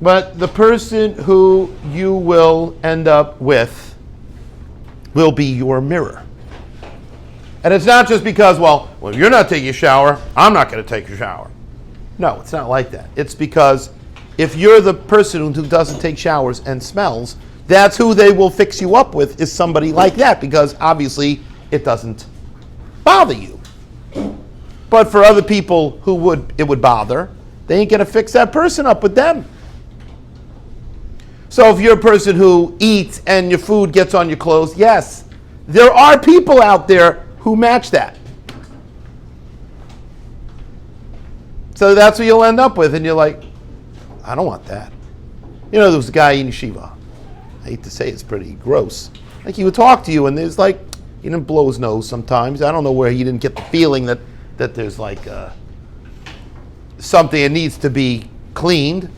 But the person who you will end up with will be your mirror. And it's not just because, well, if you're not taking a shower, I'm not going to take a shower. No, it's not like that. It's because if you're the person who doesn't take showers and smells, that's who they will fix you up with, is somebody like that, because obviously it doesn't bother you. But for other people who it would bother, they ain't going to fix that person up with them. So if you're a person who eats and your food gets on your clothes, yes, there are people out there who match that. So that's what you'll end up with, and you're like, I don't want that. You know, there was a guy in Yeshiva. I hate to say it's pretty gross. Like, he would talk to you, and there's like, he didn't blow his nose sometimes. I don't know where he didn't get the feeling that there's like something that needs to be cleaned,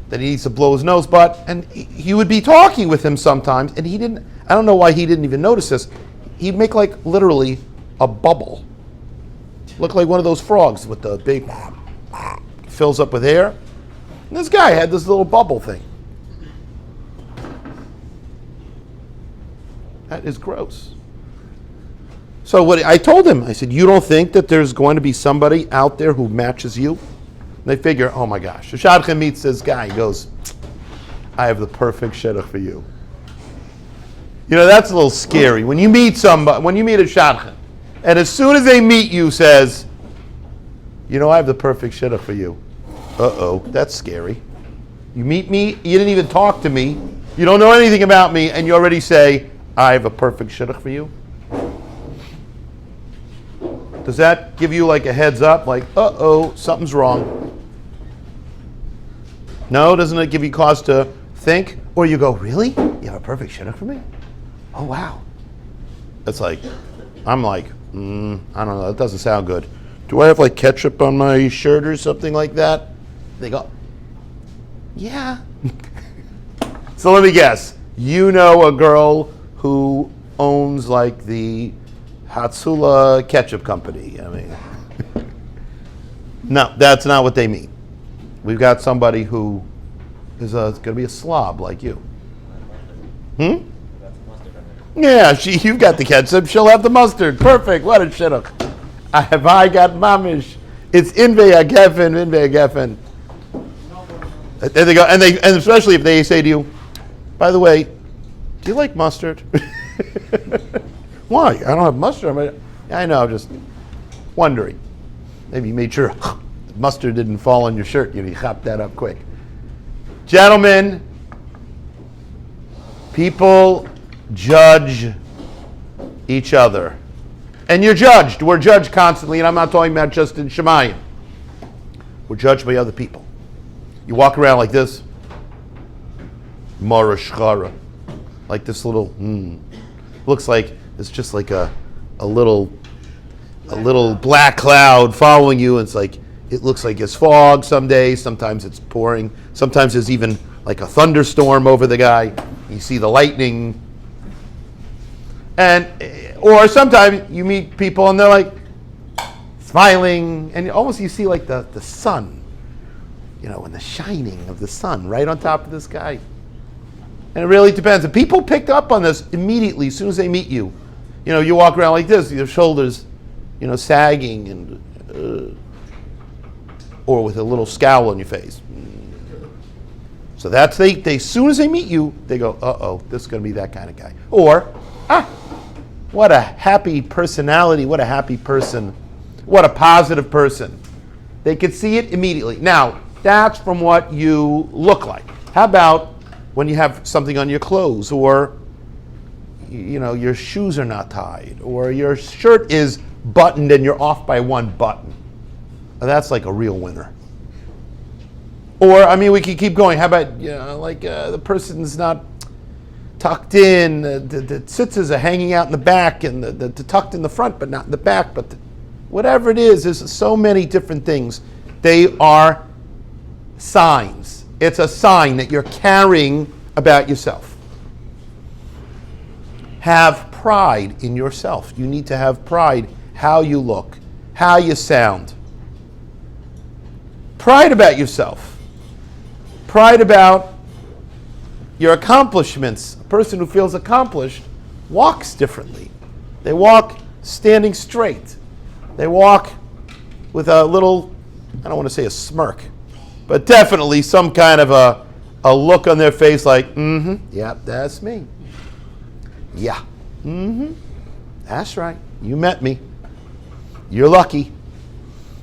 that he needs to blow his nose. And he would be talking with him sometimes, and I don't know why he didn't even notice this. He'd make like literally a bubble. Look like one of those frogs with the big, fills up with air. And this guy had this little bubble thing. That is gross. So I told him, I said, you don't think that there's going to be somebody out there who matches you? And they figure, oh my gosh. The Shadchan meets this guy. He goes, I have the perfect shidduch for you. You know, that's a little scary. When you meet somebody, when you meet a Shadchan, and as soon as they meet you, says, you know, I have the perfect shidduch for you. Uh-oh, that's scary. You meet me, you didn't even talk to me, you don't know anything about me, and you already say, I have a perfect shidduch for you. Does that give you like a heads up, like, uh-oh, something's wrong? No, doesn't it give you cause to think? Or you go, really? You have a perfect shidduch for me? Oh, wow. It's like, I'm like, I don't know, that doesn't sound good. Do I have like ketchup on my shirt or something like that? They go, yeah. So let me guess. You know a girl who owns like the Hatsula ketchup company. I mean, no, that's not what they mean. We've got somebody who is going to be a slob like you. Yeah, you've got the ketchup, she'll have the mustard. Perfect, what a shidduch. I got mamish. It's inve geffen. And they go, and especially if they say to you, by the way, do you like mustard? Why? I don't have mustard. I know, I'm just wondering. Maybe you made sure the mustard didn't fall on your shirt. You chopped that up quick. Gentlemen, people judge each other. And you're judged. We're judged constantly, and I'm not talking about just in Shemayim. We're judged by other people. You walk around like this, Mara Shchara, like this little, looks like it's just like a little black cloud following you. And it's like, it looks like it's fog some days, sometimes it's pouring, sometimes there's even like a thunderstorm over the guy. You see the lightning. Or sometimes you meet people and they're like smiling, and almost you see like the sun, you know, and the shining of the sun right on top of this guy. And it really depends. And people pick up on this immediately as soon as they meet you. You know, you walk around like this, your shoulders, you know, sagging, and or with a little scowl on your face. So that's they as soon as they meet you, they go, uh-oh, this is going to be that kind of guy. Or, what a happy personality, what a happy person, what a positive person. They could see it immediately. Now, that's from what you look like. How about when you have something on your clothes, or you know, your shoes are not tied, or your shirt is buttoned and you're off by one button? That's like a real winner. Or, I mean, we could keep going. How about, you know, like the person's not tucked in, the tzitzis are hanging out in the back, and the tucked in the front but not in the back, but whatever it is, there's so many different things. They are signs. It's a sign that you're carrying about yourself. Have pride in yourself. You need to have pride, how you look, how you sound. Pride about yourself. Pride about your accomplishments. A person who feels accomplished walks differently. They walk standing straight. They walk with a little, I don't want to say a smirk, but definitely some kind of a look on their face like, yeah, that's me. Yeah, that's right. You met me. You're lucky.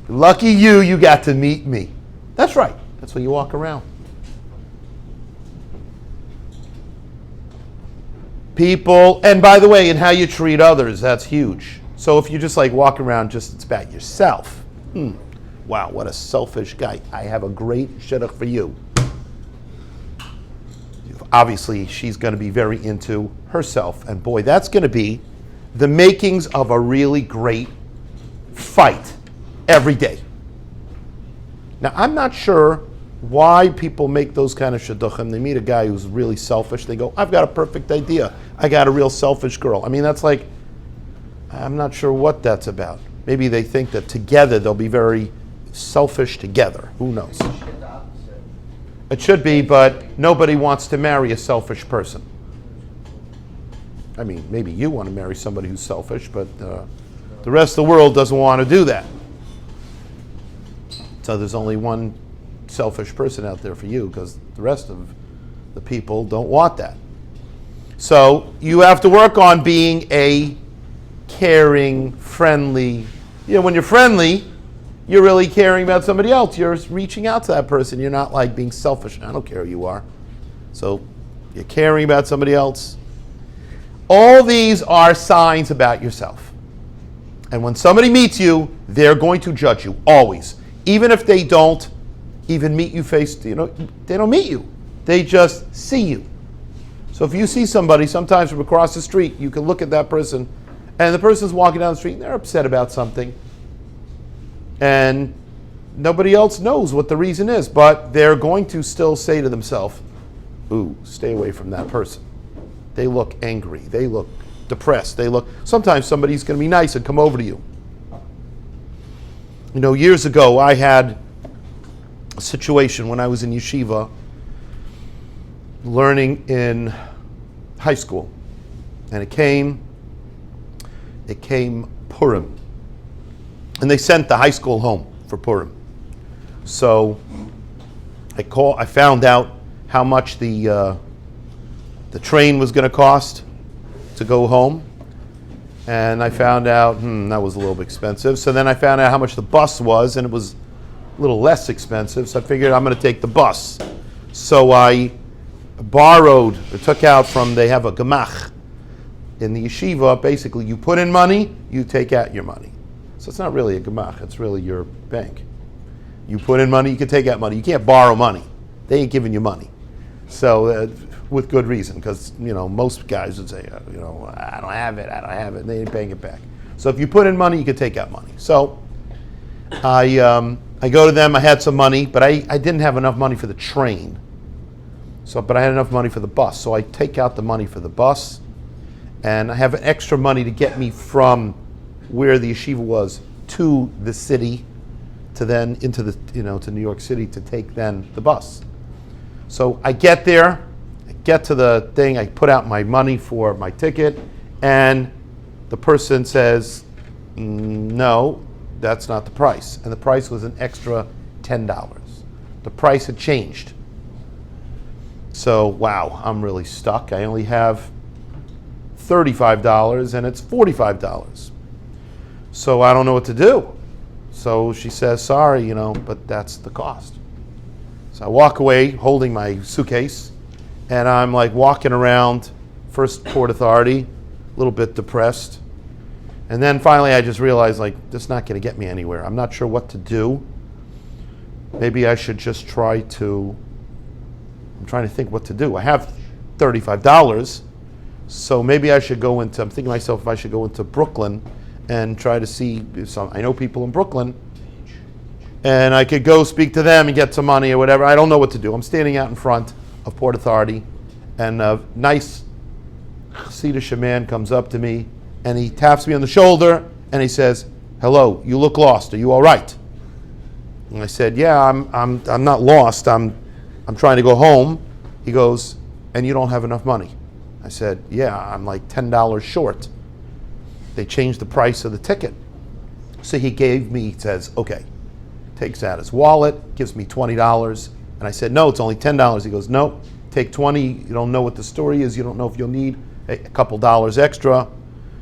Lucky you got to meet me. That's right. That's when you walk around. People, and by the way, in how you treat others, that's huge. So if you just like walk around, it's about yourself. Wow, what a selfish guy. I have a great shidduch for you. Obviously, she's going to be very into herself. And boy, that's going to be the makings of a really great fight every day. Now, I'm not sure why people make those kind of shidduchim. They meet a guy who's really selfish. They go, I've got a perfect idea. I got a real selfish girl. I mean, that's like, I'm not sure what that's about. Maybe they think that together they'll be very selfish together. Who knows? It should be, but nobody wants to marry a selfish person. I mean, maybe you want to marry somebody who's selfish, but the rest of the world doesn't want to do that. So there's only one selfish person out there for you, because the rest of the people don't want that. So you have to work on being a caring, friendly. When you're friendly, you're really caring about somebody else. You're reaching out to that person. You're not like being selfish. I don't care who you are. So you're caring about somebody else. All these are signs about yourself. And when somebody meets you, they're going to judge you, always. Even if they don't even meet you they don't meet you. They just see you. So if you see somebody, sometimes from across the street, you can look at that person, and the person's walking down the street, and they're upset about something. And nobody else knows what the reason is, but they're going to still say to themselves, ooh, stay away from that person. They look angry. They look depressed. Sometimes somebody's going to be nice and come over to you. Years ago, I had a situation when I was in yeshiva, learning in high school. And it came Purim. And they sent the high school home for Purim. So I found out how much the train was going to cost to go home. And I found out, that was a little bit expensive. So then I found out how much the bus was, and it was a little less expensive. So I figured I'm going to take the bus. So I took out they have a gemach in the yeshiva. Basically, you put in money, you take out your money. So it's not really a gemach, it's really your bank. You put in money, you can take out money. You can't borrow money. They ain't giving you money. So with good reason, because most guys would say, I don't have it, and they ain't paying it back. So if you put in money, you can take out money. So I go to them, I had some money, but I didn't have enough money for the train. But I had enough money for the bus. So I take out the money for the bus, and I have extra money to get me from where the yeshiva was to the city, to then into to New York City to take then the bus. So I get there, I get to the thing, I put out my money for my ticket, and the person says, no, that's not the price. And the price was an extra $10. The price had changed. So, wow, I'm really stuck. I only have $35 and it's $45. So I don't know what to do. So she says, sorry, but that's the cost. So I walk away holding my suitcase, and I'm like walking around, first Port Authority, a little bit depressed. And then finally I just realized, this is not going to get me anywhere. I'm not sure what to do. Maybe I should just I'm trying to think what to do. I have $35, so maybe I should I'm thinking to myself if I should go into Brooklyn and try to see I know people in Brooklyn, and I could go speak to them and get some money or whatever. I don't know what to do. I'm standing out in front of Port Authority, and a nice Chassidish man comes up to me, and he taps me on the shoulder, and he says, hello, you look lost. Are you all right? And I said, yeah, I'm not lost. I'm I'm trying to go home. He goes, and you don't have enough money. I said, yeah, I'm like $10 short. They changed the price of the ticket. So he says, okay. Takes out his wallet, gives me $20. And I said, no, it's only $10. He goes, no, take 20. You don't know what the story is. You don't know if you'll need a couple dollars extra.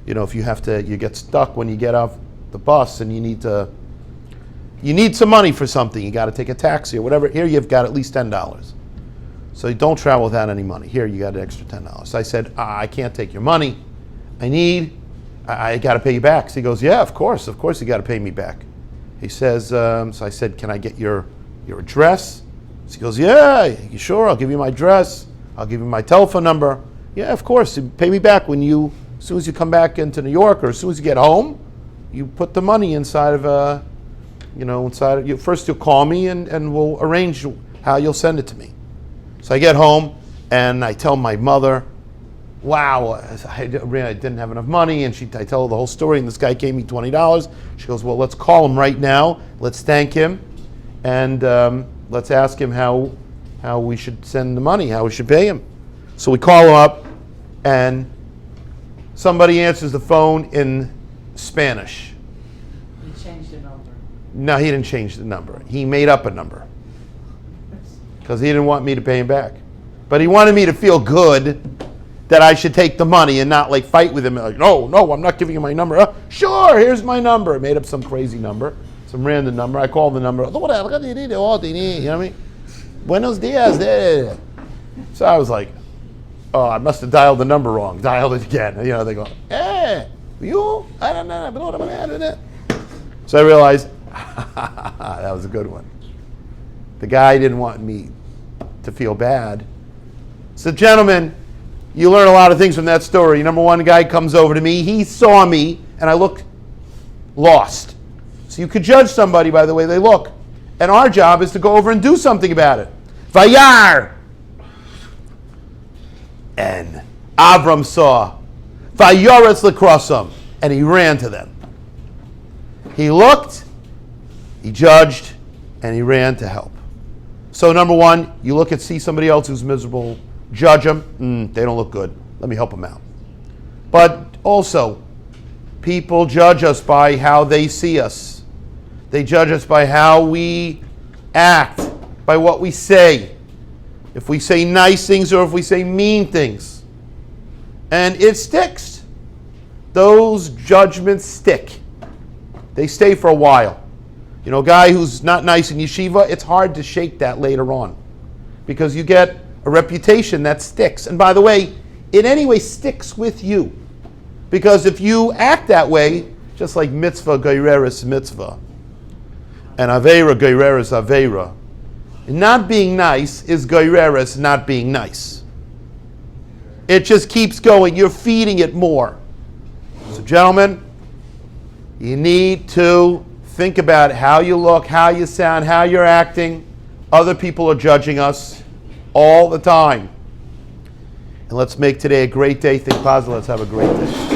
You know, if you get stuck when you get off the bus and you need some money for something. You got to take a taxi or whatever. Here you've got at least $10. So you don't travel without any money. Here you got an extra $10. So I said, I can't take your money. I got to pay you back. So he goes, yeah, of course you got to pay me back. He says, so I said, can I get your address? So he goes, yeah, sure, I'll give you my address. I'll give you my telephone number. Yeah, of course, you pay me back as soon as you come back into New York or as soon as you get home, you put the money inside of you. First you'll call me and we'll arrange how you'll send it to me. So I get home and I tell my mother, wow, I didn't have enough money, and I tell her the whole story, and this guy gave me $20. She goes, well, let's call him right now. Let's thank him, and let's ask him how we should send the money, how we should pay him. So we call him up, and somebody answers the phone in Spanish. He changed the number. No, he didn't change the number. He made up a number because he didn't want me to pay him back. But he wanted me to feel good that I should take the money and not like fight with him. Like, no, I'm not giving you my number. Sure, here's my number. I made up some crazy number, some random number. I called the number. You know what I mean? Buenos dias. So I was like, oh, I must have dialed the number wrong. Dialed it again. You know, they go, you? I don't know. So I realized, that was a good one. The guy didn't want me to feel bad. So, gentlemen, you learn a lot of things from that story. Number one, a guy comes over to me. He saw me, and I looked lost. So you could judge somebody by the way they look. And our job is to go over and do something about it. Vayar! And Avram saw. Vayoretz lekrosam. And he ran to them. He looked, he judged, and he ran to help. So number one, you see somebody else who's miserable, judge them. They don't look good. Let me help them out. But also, people judge us by how they see us. They judge us by how we act, by what we say. If we say nice things or if we say mean things. And it sticks. Those judgments stick. They stay for a while. You know, a guy who's not nice in yeshiva, it's hard to shake that later on. Because you get a reputation that sticks. And by the way, it anyway sticks with you. Because if you act that way, just like mitzvah geireris mitzvah, and aveira geireris aveira, not being nice is geireris not being nice. It just keeps going. You're feeding it more. So gentlemen, you need to think about how you look, how you sound, how you're acting. Other people are judging us all the time. And let's make today a great day. Think positive. Let's have a great day.